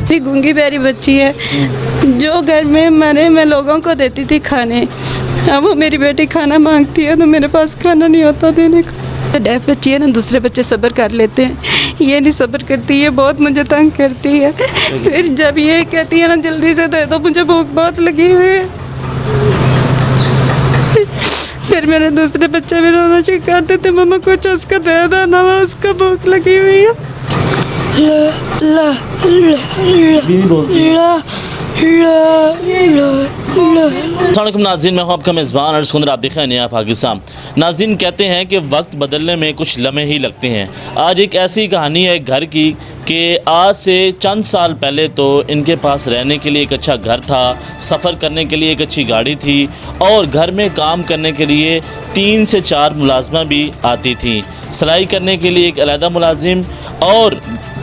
मेरी गूंगी प्यारी बच्ची है जो घर में मैं लोगों को देती थी खाने। अब वो मेरी बेटी खाना मांगती है तो मेरे पास खाना नहीं होता देने को। डेफ बच्ची है ना, दूसरे बच्चे सब्र कर लेते हैं, ये नहीं सब्र करती, ये बहुत मुझे तंग करती है। फिर जब ये कहती है ना जल्दी से दे दो, मुझे भूख बहुत लगी हुई है। फिर मेरे दूसरे बच्चे भी रोना शुरू करते थे, मम्मा कुछ उसका दे दो ना, उसका भूख लगी हुई है। अस्सलामुअलैकुम नाज़रीन, मैं हूं आपका मेज़बान और सुंदर, आप देख रहे हैं नया पाकिस्तान। नाज़रीन, कहते हैं कि वक्त बदलने में कुछ लम्हे ही लगते हैं। आज एक ऐसी कहानी है एक घर की कि आज से चंद साल पहले तो इनके पास रहने के लिए एक अच्छा घर था, सफ़र करने के लिए एक अच्छी गाड़ी थी और घर में काम करने के लिए 3 से 4 मुलाजमा भी आती थी। सिलाई करने के लिए एक अलहदा मुलाजिम और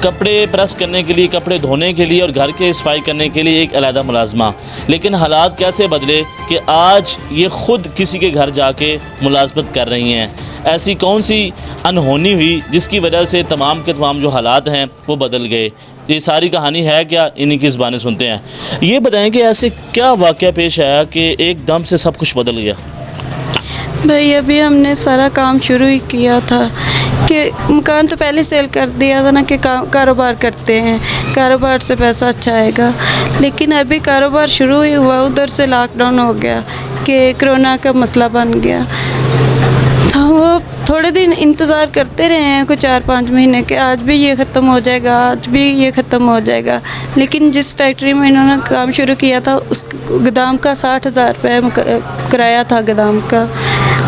कपड़े प्रेस करने के लिए, कपड़े धोने के लिए और घर के सफाई करने के लिए एक अलहदा मुलाजमा। लेकिन हालात कैसे बदले कि आज ये ख़ुद किसी के घर जाके मुलाजमत कर रही हैं। ऐसी कौन सी अनहोनी हुई जिसकी वजह से तमाम के तमाम जो हालात हैं वो बदल गए? ये सारी कहानी है क्या, इन्हीं की ज़बानें सुनते हैं। ये बताएं कि ऐसे क्या वाक़या पेश आया कि एकदम से सब कुछ बदल गया? भाई अभी हमने सारा काम शुरू ही किया था कि मकान तो पहले सेल कर दिया था ना कि कारोबार करते हैं, कारोबार से पैसा अच्छा आएगा। लेकिन अभी कारोबार शुरू ही हुआ, उधर से लॉकडाउन हो गया कि कोरोना का मसला बन गया। तो वो थोड़े दिन इंतज़ार करते रहे हैं, कुछ 4-5 महीने के, आज भी ये ख़त्म हो जाएगा, आज भी ये ख़त्म हो जाएगा। लेकिन जिस फैक्ट्री में इन्होंने काम शुरू किया था उस गोदाम का 60,000 रुपये किराया था गोदाम का।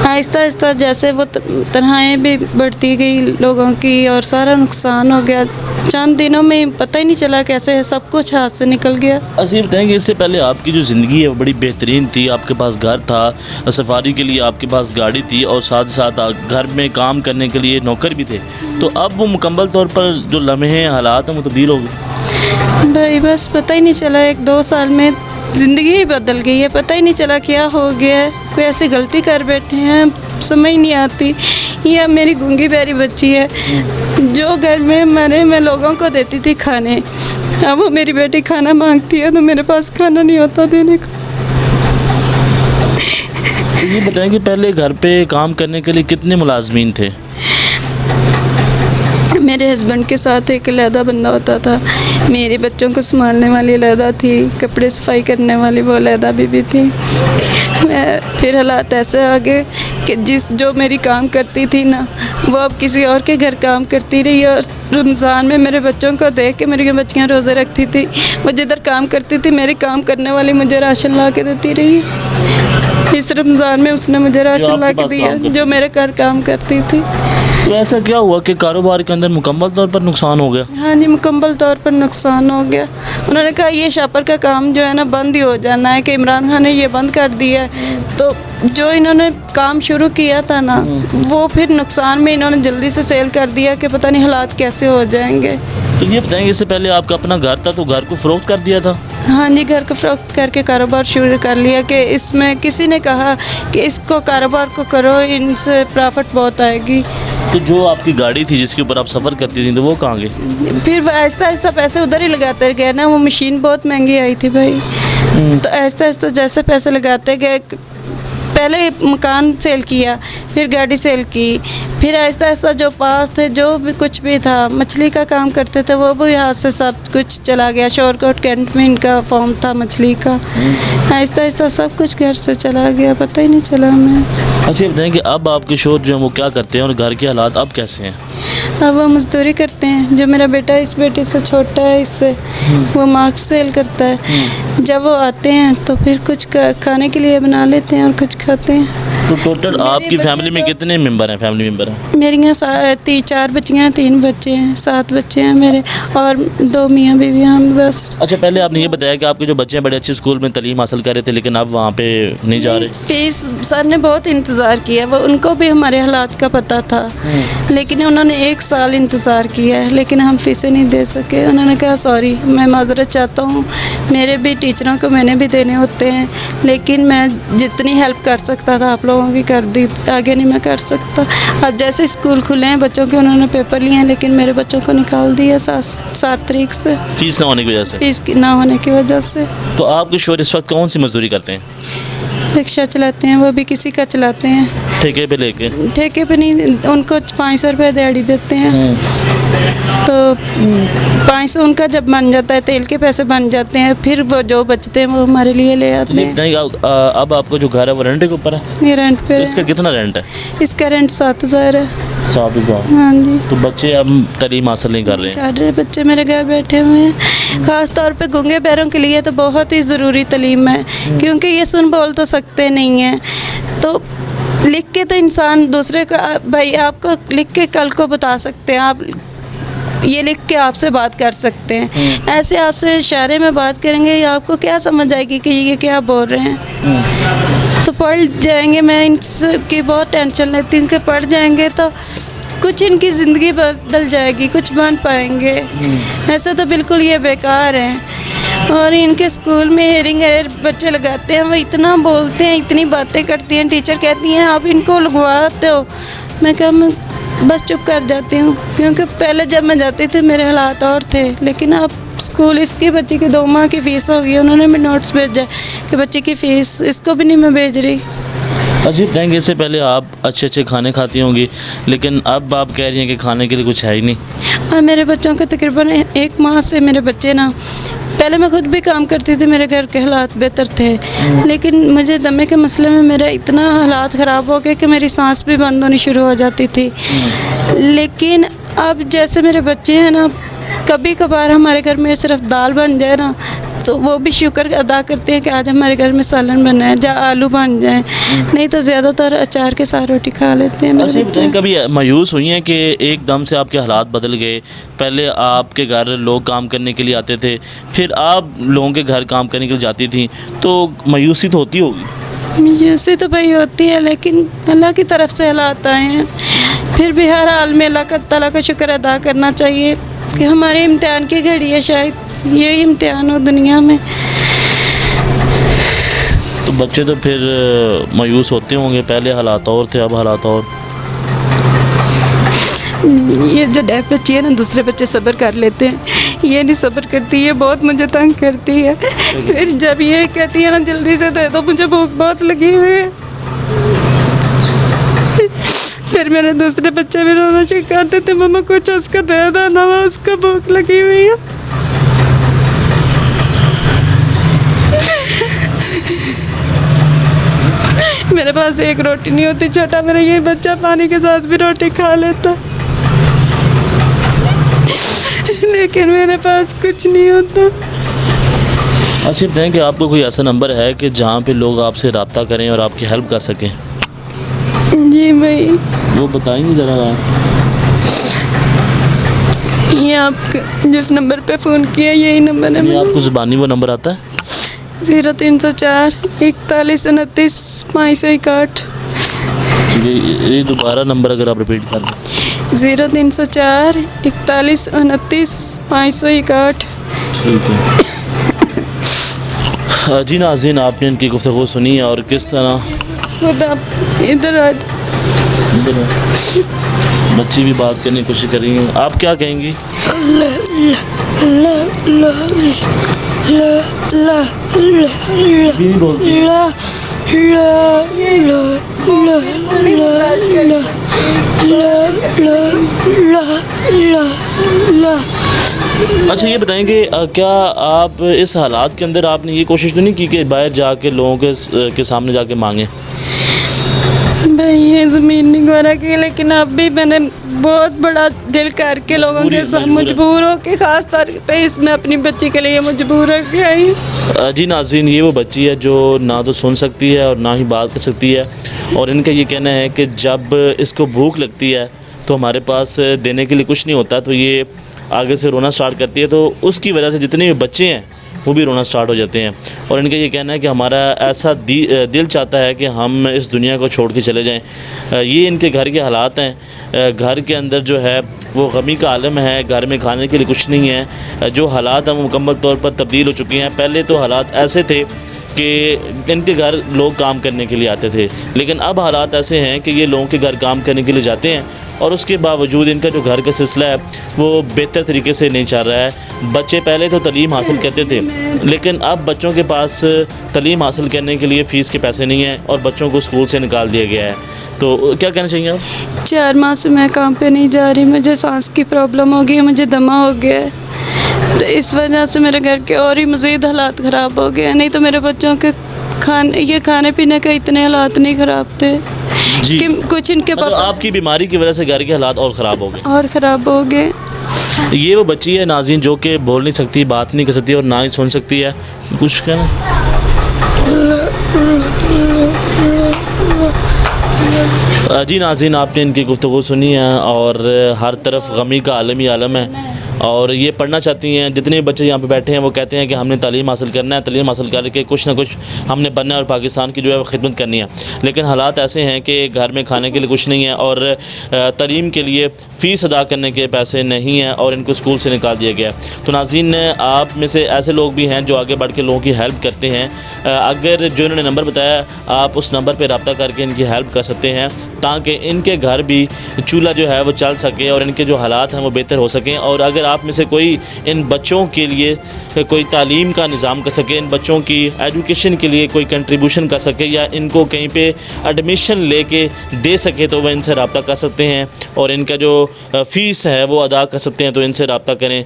आहिस्ता आहिस्ता जैसे वो तन्हाएँ भी बढ़ती गई लोगों की और सारा नुकसान हो गया। चंद दिनों में पता ही नहीं चला कैसे सब कुछ हाथ से निकल गया। अच्छा, ये बताएंगे इससे पहले आपकी जो ज़िंदगी है वो बड़ी बेहतरीन थी, आपके पास घर था, सफारी के लिए आपके पास गाड़ी थी और साथ साथ घर में काम करने के लिए नौकर भी थे। तो अब वो मुकम्मल तौर पर जो लम्हे हालात हैं वो तब्दील हो गए। भाई बस पता ही नहीं चला, 1-2 साल में ज़िंदगी ही बदल गई है, पता ही नहीं चला क्या हो गया है। कोई ऐसी गलती कर बैठे हैं समझ नहीं आती। ये मेरी गूंगी प्यारी बच्ची है जो घर में मैं लोगों को देती थी खाने। अब वो मेरी बेटी खाना मांगती है तो मेरे पास खाना नहीं होता देने को। तो ये बताएं कि पहले घर पे काम करने के लिए कितने मुलाजमीन थे? मेरे हस्बैंड के साथ एक अलहदा बंदा होता था, मेरे बच्चों को संभालने वाली अलहदा थी, कपड़े सफाई करने वाली वो अलहदा भी थी। फिर हालात ऐसे आ गए कि जो मेरी काम करती थी ना वो अब किसी और के घर काम करती रही और रमज़ान में मेरे बच्चों को देख के मेरी बच्चियाँ रोज़े रखती थी। वो जिधर काम करती थी मेरी काम करने वाली मुझे राशन ला के देती रही। इस रमज़ान में उसने मुझे राशन ला के दिया जो मेरे घर काम करती थी। तो ऐसा क्या हुआ कि कारोबार के अंदर मुकम्मल तौर पर नुकसान हो गया? हाँ जी, मुकम्मल तौर पर नुकसान हो गया। उन्होंने कहा ये शापर का काम जो है ना बंद ही हो जाना है कि इमरान खान ने ये बंद कर दिया है। तो जो इन्होंने काम शुरू किया था ना वो फिर नुकसान में इन्होंने जल्दी से सेल कर दिया कि पता नहीं हालात कैसे हो जाएंगे। तो ये बताएंगे इससे पहले आपका अपना घर था तो घर को फ़रोख्त कर दिया था? हाँ जी, घर को फ़रोख्त करके कारोबार शुरू कर लिया कि इसमें किसी ने कहा कि इसको कारोबार को करो, इनसे प्रॉफिट बहुत आएगी। तो जो आपकी गाड़ी थी जिसके ऊपर आप सफ़र करती थी तो वो कहाँ गई? फिर आहिस्ता आहिस्ता पैसे उधर ही लगाते गए ना, वो मशीन बहुत महंगी आई थी भाई। तो आहिस्ता आहिस्ता जैसे पैसे लगाते गए, पहले मकान सेल किया, फिर गाड़ी सेल की, फिर आहिस्ता आहिस्ता जो पास थे जो भी कुछ भी था, मछली का काम करते थे वो भी हाथ से सब कुछ चला गया। शोरकोट कैंट में इनका फॉर्म था मछली का। आहिस्ता आहिस्ता सब कुछ घर से चला गया, पता ही नहीं चला हमें। अच्छा, बताएं कि अब आपके शोहर जो हैं वो क्या करते हैं और घर के हालात अब कैसे हैं? अब वो मजदूरी करते हैं। जो मेरा बेटा इस बेटे से छोटा है, इससे वो मास्क सेल करता है। जब वो आते हैं तो फिर कुछ खाने के लिए बना लेते हैं और कुछ खाते हैं। तो टोटल आपकी फैमिली में कितने मेंबर हैं, फैमिली मेंबर हैं? मेरी यहाँ 4 बच्चियाँ हैं, 3 बच्चे हैं, 7 बच्चे हैं मेरे और 2 मियाँ बीवी हैं हम बस। अच्छा, पहले आपने ये बताया कि आपके जो बच्चे हैं बड़े अच्छे स्कूल में तालीम हासिल कर रहे थे लेकिन अब वहाँ पे नहीं जा रहे। फीस सर ने बहुत इंतज़ार किया, वो उनको भी हमारे हालात का पता था लेकिन उन्होंने 1 साल इंतज़ार किया है लेकिन हम फीसें नहीं दे सके। उन्होंने कहा सॉरी, मैं माजरत चाहता हूँ, मेरे भी टीचरों को मैंने भी देने होते हैं लेकिन मैं जितनी हेल्प कर सकता था आप लोग लोगों की कर दी, आगे नहीं मैं कर सकता। अब जैसे स्कूल खुले हैं बच्चों के, उन्होंने पेपर लिए हैं, लेकिन मेरे बच्चों को निकाल दिया 7 तारीख से, फीस ना होने की वजह से। फीस की ना होने की वजह से। तो आपके शोहर इस वक्त कौन सी मजदूरी करते हैं? रिक्शा चलाते हैं, वो भी किसी का चलाते हैं, ठेके पे लेके? ठेके पे नहीं, उनको 500 रुपये दिहाड़ी देते हैं। तो 500 उनका जब बन जाता है, तेल के पैसे बन जाते हैं, फिर वो जो बचते हैं वो हमारे लिए ले आते हैं। नहीं, अब आपका जो घर है वो रेंट के ऊपर है? ये रेंट पे इसका है। कितना रेंट है? इसका रेंट 7000 है। 7000? हाँ जी। तो बच्चे अब तालीम हासिल नहीं कर रहे हैं? कर रहे बच्चे मेरे घर बैठे हुए हैं। ख़ास तौर पे गूंगे पैरों के लिए तो बहुत ही ज़रूरी तालीम है, क्योंकि ये सुन बोल तो सकते नहीं हैं। तो लिख के तो इंसान दूसरे का, भाई आपको लिख के कल को बता सकते हैं, आप ये लिख के आपसे बात कर सकते हैं। ऐसे आपसे इशारे में बात करेंगे, या आपको क्या समझ आएगी कि ये क्या बोल रहे हैं? तो पढ़ जाएंगे, मैं इनकी बहुत टेंशन लेती हूँ कि पढ़ जाएंगे तो कुछ इनकी ज़िंदगी बदल जाएगी, कुछ बन पाएंगे। ऐसा तो बिल्कुल ये बेकार है। और इनके स्कूल में हेयरिंग एयर बच्चे लगाते हैं, वो इतना बोलते हैं, इतनी बातें करती हैं, टीचर कहती हैं आप इनको लगवाते हो। मैं बस चुप कर जाती हूँ, क्योंकि पहले जब मैं जाती थी मेरे हालात और थे, लेकिन अब स्कूल इसकी बच्ची की 2 माह की फ़ीस हो गई, उन्होंने भी नोट्स भेजा कि बच्चे की फ़ीस, इसको भी नहीं मैं भेज रही। अजीब कहेंगे, इससे पहले आप अच्छे अच्छे खाने खाती होंगी, लेकिन अब आप कह रही हैं कि खाने के लिए कुछ है ही नहीं। हाँ, मेरे बच्चों के तकरीबन 1 माह से मेरे बच्चे ना, पहले मैं खुद भी काम करती थी, मेरे घर के हालात बेहतर थे, लेकिन मुझे दमे के मसले में मेरा इतना हालात ख़राब हो गए कि मेरी सांस भी बंद होनी शुरू हो जाती थी। लेकिन अब जैसे मेरे बच्चे हैं ना, कभी कभार हमारे घर में सिर्फ दाल बन जाए ना, तो वो भी शुक्र अदा करते हैं कि आज हमारे घर में सालन बना है, या आलू बन जाए, नहीं तो ज़्यादातर अचार के साथ रोटी खा लेते हैं मेरे बच्चे। कभी मायूस हुई हैं कि एकदम से आपके हालात बदल गए? पहले आपके घर लोग काम करने के लिए आते थे, फिर आप लोगों के घर काम करने के लिए जाती थी, तो मायूसी तो होती होगी? मायूसी तो भाई होती है, लेकिन अल्लाह की तरफ से हालात आए हैं, फिर भी हर हाल में अल्लाह ताला का शुक्र अदा करना चाहिए कि हमारे इम्तिहान की घड़ी है, शायद यही इम्तिहान हो दुनिया में। तो बच्चे तो फिर मायूस होते होंगे, पहले हालात और थे, अब हालात और। ये जो डेफ बच्ची है ना, दूसरे बच्चे सब्र कर लेते हैं, ये नहीं सब्र करती, ये बहुत मुझे तंग करती है। फिर जब ये कहती है ना जल्दी से दे दो, मुझे भूख बहुत लगी हुई है, फिर मेरे दूसरे बच्चे भी रोना शुरू कर देते, मम्मा कुछ उसको दे दो ना, उसको भूख लगी हुई है। मेरे पास एक रोटी नहीं होती, छोटा मेरा ये बच्चा पानी के साथ भी रोटी खा लेता, लेकिन मेरे पास कुछ नहीं होता। अच्छा बताएं कि आपको कोई ऐसा नंबर है कि जहाँ पे लोग आपसे रब्ता करें और आपकी हेल्प कर सकें? जी भाई, वो बताएंगे ज़रा। ये आप जिस नंबर पे फ़ोन किया यही नंबर है। आपको ज़ुबानी वो नंबर आता है? 0304 41 29 561। ठीक है, ये दोबारा नंबर अगर आप रिपीट कर दें। 0304 41 29 561। ठीक है जी। नाज़रीन, आपने इनकी गुफ्तगू सुनी और किस तरह खुद आप इधर आज बच्ची भी बात करने की कोशिश कर रही हैं, आप क्या कहेंगी? अच्छा ये बताएंगे, क्या आप इस हालात के अंदर आपने ये कोशिश तो नहीं की कि बाहर जाके लोगों के सामने जाके मांगे? भाई ये ज़मीन नहीं गवारा की, लेकिन अब भी मैंने बहुत बड़ा दिल करके लोगों के साथ मजबूर हो के, ख़ास तौर पे इसमें अपनी बच्ची के लिए मजबूर हो के आई। जी नाज़रीन, ये वो बच्ची है जो ना तो सुन सकती है और ना ही बात कर सकती है, और इनका ये कहना है कि जब इसको भूख लगती है तो हमारे पास देने के लिए कुछ नहीं होता, तो ये आगे से रोना स्टार्ट करती है, तो उसकी वजह से जितने भी बच्चे हैं वो भी रोना स्टार्ट हो जाते हैं। और इनका ये कहना है कि हमारा ऐसा दिल चाहता है कि हम इस दुनिया को छोड़ के चले जाएं। ये इनके घर के हालात हैं। घर के अंदर जो है वो गमी का आलम है, घर में खाने के लिए कुछ नहीं है। जो हालात हैं वो मुकम्मल तौर पर तब्दील हो चुके हैं। पहले तो हालात ऐसे थे کہ ان کے گھر لوگ کام کرنے کے لیے آتے تھے، لیکن اب حالات ایسے ہیں کہ یہ لوگوں کے گھر کام کرنے کے لیے جاتے ہیں اور اس کے باوجود ان کا جو گھر کا سلسلہ ہے وہ بہتر طریقے سے نہیں چل رہا ہے۔ بچے پہلے تو تعلیم حاصل کرتے تھے، لیکن اب بچوں کے پاس تعلیم حاصل کرنے کے لیے فیس کے پیسے نہیں ہیں اور بچوں کو اسکول سے نکال دیا گیا ہے۔ تو کیا کہنا چاہیے آپ؟ 4 ماہ سے میں کام پہ نہیں جا رہی، مجھے سانس کی پرابلم ہو گئی ہے، مجھے دمہ ہو گیا ہے، تو اس وجہ سے میرے گھر کے اور ہی مزید حالات خراب ہو گئے ہیں۔ نہیں تو میرے بچوں کے کھانے پینے کے اتنے حالات نہیں خراب تھے جی، کہ کچھ ان کے مطلب پاپا آپ کی بیماری کی وجہ سے گھر کے حالات اور خراب ہو گئے۔ اور خراب ہو گئے۔ یہ وہ بچی ہے ناظرین جو کہ بول نہیں سکتی، بات نہیں کر سکتی اور نہ ہی سن سکتی ہے، کچھ کہنا؟ جی ناظرین، آپ نے ان کی گفتگو سنی ہے اور ہر طرف غمی کا عالم ہی عالم ہے، اور یہ پڑھنا چاہتی ہیں۔ جتنے بچے یہاں پہ بیٹھے ہیں وہ کہتے ہیں کہ ہم نے تعلیم حاصل کرنا ہے، تعلیم حاصل کر کے کچھ نہ کچھ ہم نے بننا ہے اور پاکستان کی جو ہے وہ خدمت کرنی ہے، لیکن حالات ایسے ہیں کہ گھر میں کھانے کے لیے کچھ نہیں ہے اور تعلیم کے لیے فیس ادا کرنے کے پیسے نہیں ہیں اور ان کو اسکول سے نکال دیا گیا ہے۔ تو ناظرین، آپ میں سے ایسے لوگ بھی ہیں جو آگے بڑھ کے لوگوں کی ہیلپ کرتے ہیں، اگر جو انہوں نے نمبر بتایا آپ اس نمبر پہ رابطہ کر کے ان کی ہیلپ کر سکتے ہیں تاکہ ان کے گھر بھی چولہا جو ہے وہ چل سکے اور ان کے جو حالات ہیں وہ بہتر ہو سکیں۔ اور اگر آپ میں سے کوئی ان بچوں کے لیے کوئی تعلیم کا نظام کر سکے، ان بچوں کی ایجوکیشن کے لیے کوئی کنٹریبیوشن کر سکے یا ان کو کہیں پہ ایڈمیشن لے کے دے سکے تو وہ ان سے رابطہ کر سکتے ہیں اور ان کا جو فیس ہے وہ ادا کر سکتے ہیں، تو ان سے رابطہ کریں۔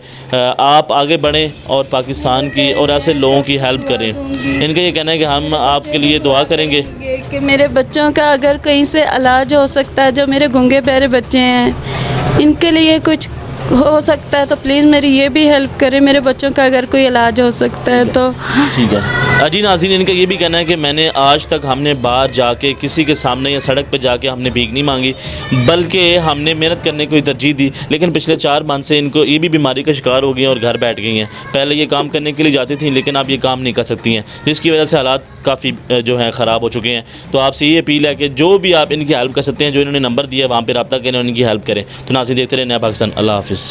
آپ آگے بڑھیں اور پاکستان کی اور ایسے لوگوں کی ہیلپ کریں۔ ان کا یہ کہنا ہے کہ ہم آپ کے لیے دعا کریں گے کہ میرے بچوں کا اگر کہیں سے علاج ہو سکتا ہے، جو میرے گنگے بہرے بچے ہیں ان کے لیے کچھ ہو سکتا ہے تو پلیز میری یہ بھی ہیلپ کریں، میرے بچوں کا اگر کوئی علاج ہو سکتا ہے تو۔ ٹھیک ہے جی ناظرین، ان کا یہ بھی کہنا ہے کہ میں نے آج تک ہم نے باہر جا کے کسی کے سامنے یا سڑک پہ جا کے ہم نے بھیک نہیں مانگی، بلکہ ہم نے محنت کرنے کو ہی ترجیح دی، لیکن پچھلے 4 ماہ سے ان کو یہ بھی بیماری کا شکار ہو گئی ہیں اور گھر بیٹھ گئی ہیں۔ پہلے یہ کام کرنے کے لیے جاتی تھیں لیکن اب یہ کام نہیں کر سکتی ہیں، جس کی وجہ سے حالات کافی جو ہیں خراب ہو چکے ہیں۔ تو آپ سے یہ اپیل ہے کہ جو بھی آپ ان کی ہیلپ کر سکتے ہیں، جو انہوں نے نمبر دیا ہے وہاں پہ رابطہ کریں اور ان کی ہیلپ کریں۔ تو ناظرین دیکھتے رہے نیا پاکستان۔ اللہ حافظ۔